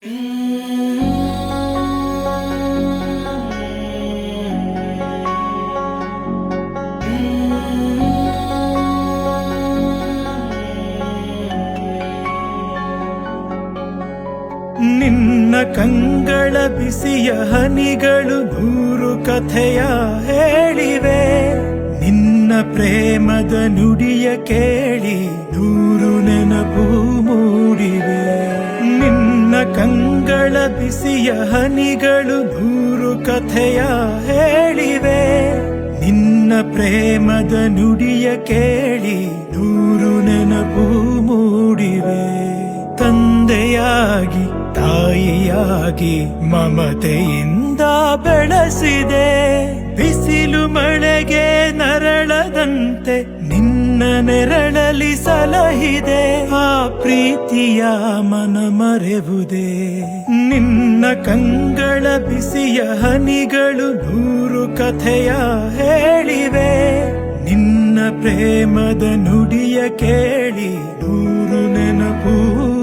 ನಿನ್ನ ಕಂಗಳ ಬಿಸಿಯ ಹನಿಗಳು ನೂರು ಕಥೆಯ ಹೇಳಿವೆ. ನಿನ್ನ ಪ್ರೇಮದ ನುಡಿಯ ಕೇಳಿ ನೂರು ನೆನಪು ಮೂಡಿವೆ. ನಿನ್ನ ಕಂಗಳ ಬಿಸಿಯ ಹನಿಗಳು ನೂರು ಕಥೆಯ ಹೇಳಿವೆ. ನಿನ್ನ ಪ್ರೇಮದ ನುಡಿಯ ಕೇಳಿ ನೂರು ನೆನಪು ಮೂಡಿವೆ. ತಂದೆಯಾಗಿ ತಾಯಿಯಾಗಿ ಮಮತೆಯಿಂದ ಬೆಳೆಸಿದೆ. ಬಿಸಿಲು ಮಳೆಗೆ ನರಳದಂತೆ ನಿನ್ನ ನೆರಳಲಿ ಸಲಹಿದೆ. ಆ ಪ್ರೀತಿಯ ಮನ ಮರೆವುದೇ. ನಿನ್ನ ಕಂಗಳ ಬಿಸಿಯ ಹನಿಗಳು ನೂರು ಕಥೆಯ ಹೇಳಿವೆ. ನಿನ್ನ ಪ್ರೇಮದ ನುಡಿಯ ಕೇಳಿ ನೂರು ನೆನಪು